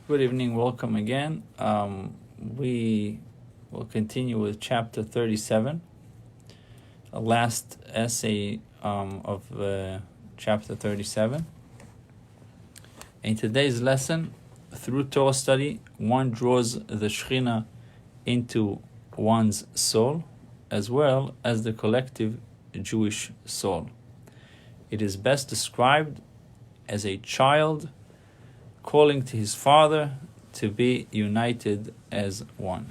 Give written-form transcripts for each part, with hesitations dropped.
Good evening, welcome again. We will continue with chapter 37, a last essay of chapter 37. In today's lesson, through Torah study, one draws the Shekhinah into one's soul, as well as the collective Jewish soul. It is best described as a child calling to his father to be united as one.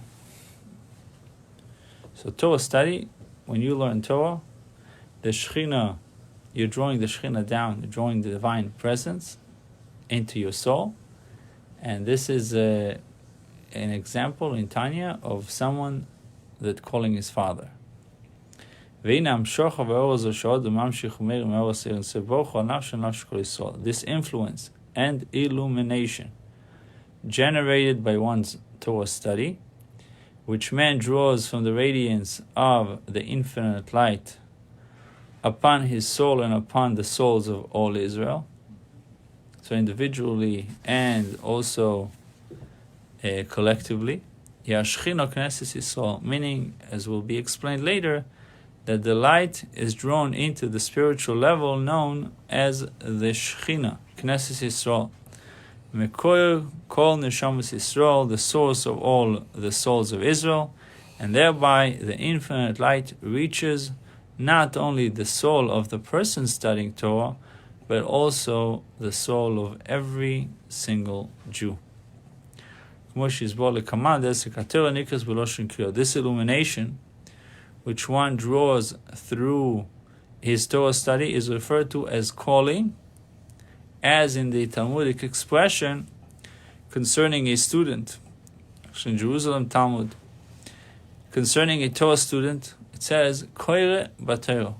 So Torah study, when you learn Torah, the Shekhinah, you're drawing the Shekhinah down, you're drawing the divine presence into your soul. And this is an example in Tanya of someone that calling his father. This influence and illumination generated by one's Torah study, which man draws from the radiance of the infinite light upon his soul and upon the souls of all Israel, so individually and also collectively, meaning, as will be explained later, that the light is drawn into the spiritual level known as the Shekhinah, Knesset Yisrael. Mekoyer kol neshamas Yisrael, the source of all the souls of Israel, and thereby the infinite light reaches not only the soul of the person studying Torah, but also the soul of every single Jew. This illumination, which one draws through his Torah study, is referred to as calling, as in the Talmudic expression concerning a student. In Jerusalem Talmud, concerning a Torah student, it says, Koire Batero.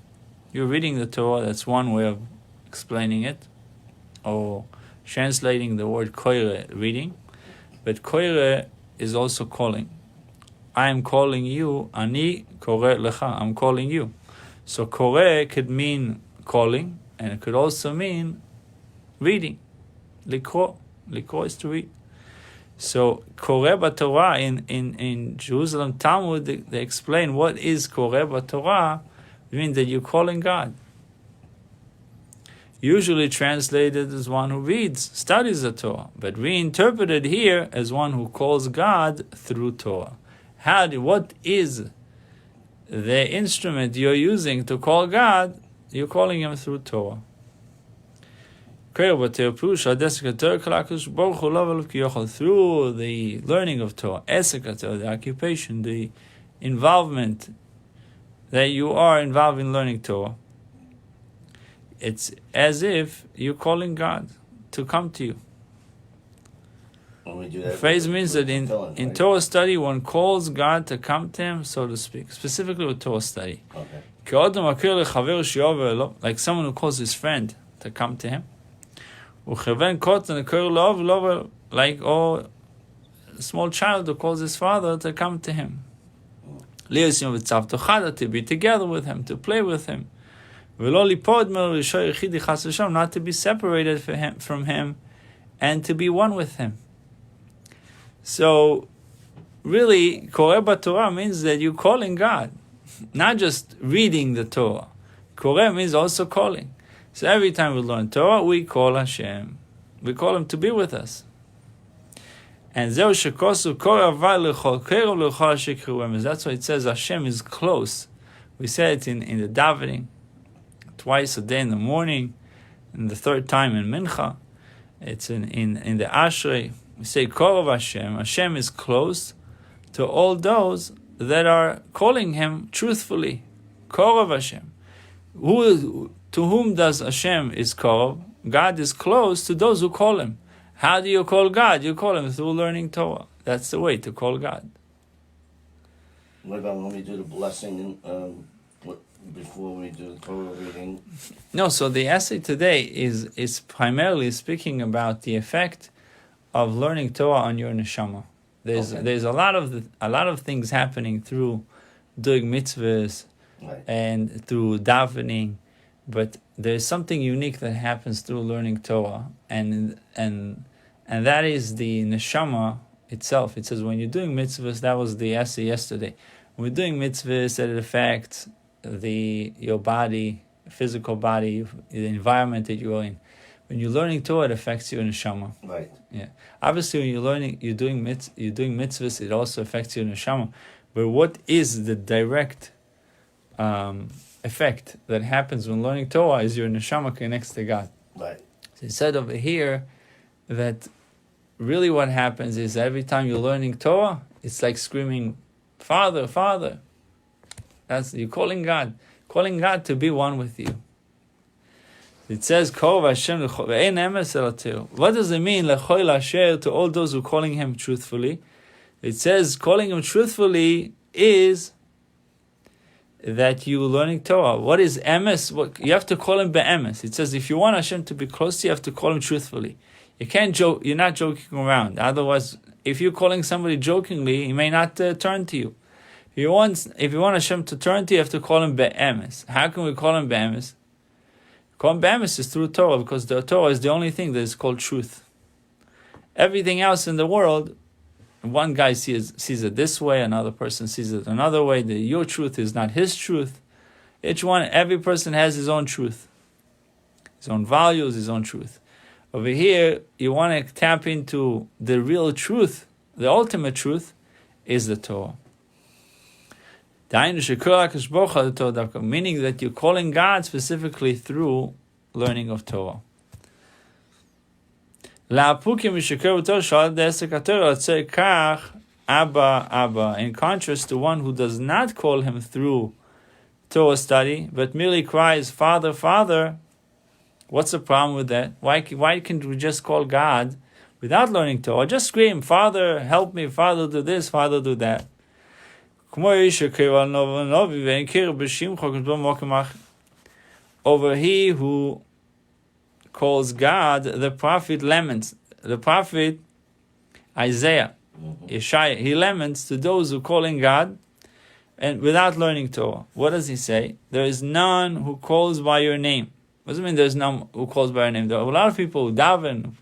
You're reading the Torah, that's one way of explaining it, or translating the word Koire, reading. But Koire is also calling. I am calling you, Ani Kore Lecha, I'm calling you. So Kore could mean calling, and it could also mean reading. Likro is to read. So Kore B'Torah in Jerusalem Talmud, they explain what is Kore B'Torah. It means that you're calling God. Usually translated as one who reads, studies the Torah, but reinterpreted here as one who calls God through Torah. What is the instrument you're using to call God? You're calling Him through Torah. Through the learning of Torah, the occupation, the involvement that you are involved in learning Torah, it's as if you're calling God to come to you. The phrase means that in Torah study, one calls God to come to him, so to speak, specifically with Torah study. Okay. Like someone who calls his friend to come to him. Like a small child who calls his father to come to him. To be together with him, to play with him. Not to be separated from him and to be one with him. So, really, Koreh B'Torah means that you're calling God, not just reading the Torah. Koreh means also calling. So every time we learn Torah, we call Hashem. We call Him to be with us. And that's why it says Hashem is close. We say it in the davening, twice a day in the morning, and the third time in Mincha. It's in the Ashrei. We say Korov Hashem. Hashem is close to all those that are calling Him truthfully. Korov Hashem. To whom does Hashem is Korov? God is close to those who call Him. How do you call God? You call Him through learning Torah. That's the way to call God. What about when we do the blessing before we do the Torah reading? No, so the essay today is primarily speaking about the effect of learning Torah on your neshama. There's a lot of things happening through doing mitzvahs, right, and through davening, but there's something unique that happens through learning Torah, and and that is the neshama itself. It says when you're doing mitzvahs, that was the essay yesterday. When we're doing mitzvahs, that it affects your body, physical body, the environment that you're in. When you're learning Torah, it affects your neshama. Right. Yeah. Obviously, when you're doing mitzvahs, it also affects your neshama. But what is the direct effect that happens when learning Torah is your neshama connects to God. Right. So he said over here that really what happens is every time you're learning Torah, it's like screaming, Father, Father. You're calling God to be one with you. It says, what does it mean, to all those who calling him truthfully? It says, calling him truthfully is that you learning Torah. What is emes? You have to call him be'emes. It says, if you want Hashem to be close to you, you have to call him truthfully. You can't joke. You're not joking around. Otherwise, if you're calling somebody jokingly, he may not turn to you. If you want Hashem to turn to you, you have to call him be'emes. How can we call him be'emes? Call him be'emes is through Torah, because the Torah is the only thing that is called truth. Everything else in the world, one guy sees it this way, another person sees it another way. Your truth is not his truth. Every person has his own truth, his own values, his own truth. Over here, you want to tap into the real truth. The ultimate truth is the Torah. Meaning that you're calling God specifically through learning of Torah. In contrast to one who does not call him through Torah study, but merely cries, Father, Father, what's the problem with that? Why can't we just call God without learning Torah? Just scream, Father, help me, Father, do this, Father, do that. Over he who calls God, the prophet laments. The prophet Isaiah, Yeshaya, he laments to those who calling God and without learning Torah. What does he say? There is none who calls by your name. What does it mean there's none who calls by your name? There are a lot of people who daven,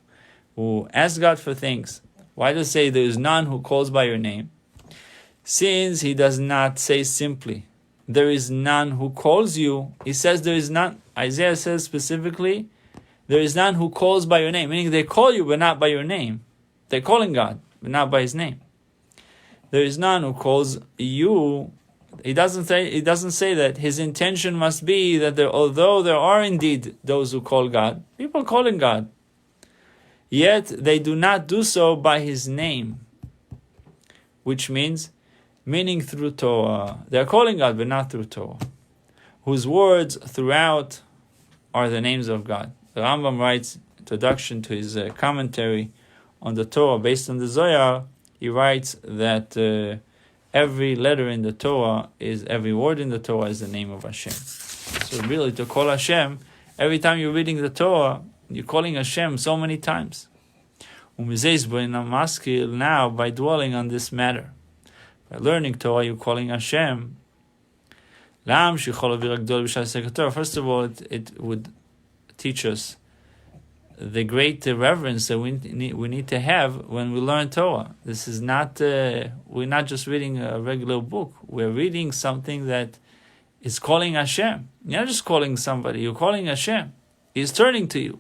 who ask God for things. Why does it say there is none who calls by your name? Since he does not say simply, there is none who calls you. He says there is none. Isaiah says specifically, there is none who calls by your name. Meaning they call you, but not by your name. They're calling God, but not by his name. There is none who calls you. He doesn't say that. His intention must be that although there are indeed those who call God, people calling God, yet they do not do so by his name. Which meaning through Torah. They're calling God, but not through Torah. Whose words throughout are the names of God. The Rambam writes, introduction to his commentary on the Torah, based on the Zohar, he writes that every letter in the Torah every word in the Torah is the name of Hashem. So really, to call Hashem, every time you're reading the Torah, you're calling Hashem so many times. Now, by dwelling on this matter, by learning Torah, you're calling Hashem. First of all, it would teach us the great reverence that we need to have when we learn Torah. This is not, we're not just reading a regular book. We're reading something that is calling Hashem. You're not just calling somebody, you're calling Hashem. He's turning to you.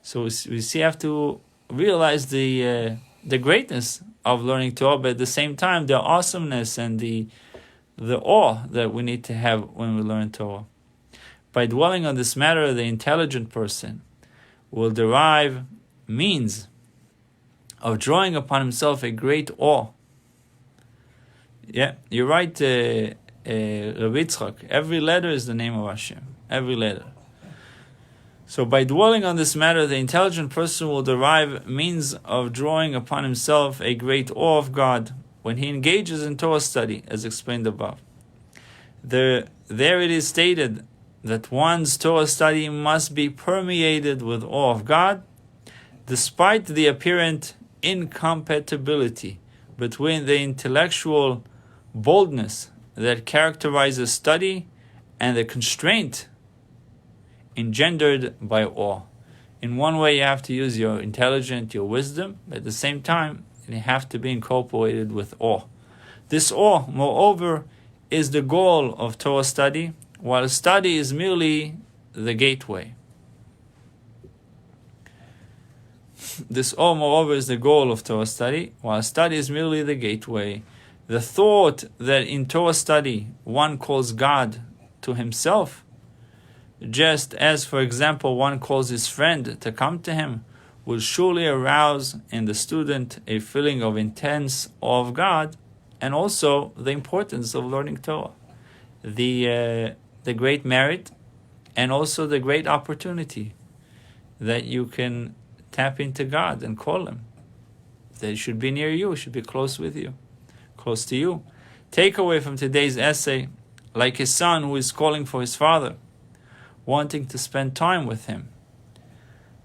So we have to realize the greatness of learning Torah, but at the same time, the awesomeness and the awe that we need to have when we learn Torah. By dwelling on this matter, the intelligent person will derive means of drawing upon himself a great awe. Yeah, you're right, Rabbi Yitzchak. Every letter is the name of Hashem. Every letter. So by dwelling on this matter, the intelligent person will derive means of drawing upon himself a great awe of God when he engages in Torah study, as explained above. There it is stated that one's Torah study must be permeated with awe of God, despite the apparent incompatibility between the intellectual boldness that characterizes study and the constraint engendered by awe. In one way, you have to use your intelligence, your wisdom, but at the same time, you have to be incorporated with awe. This awe, moreover, is the goal of Torah study, while study is merely the gateway. This awe, moreover, is the goal of Torah study, while study is merely the gateway. The thought that in Torah study one calls God to himself, just as, for example, one calls his friend to come to him, will surely arouse in the student a feeling of intense awe of God, and also the importance of learning Torah, the great merit, and also the great opportunity that you can tap into God and call him. That he should be near you, should be close with you, close to you. Take away from today's essay, like a son who is calling for his father, wanting to spend time with him.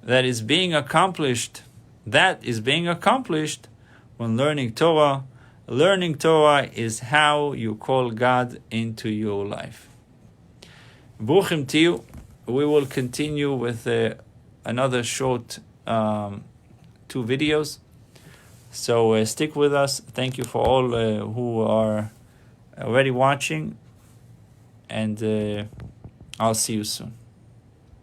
That is being accomplished when learning Torah. Learning Torah is how you call God into your life. Bruchim Tiyu. We will continue with another short 2 videos. So stick with us. Thank you for all who are already watching. And I'll see you soon.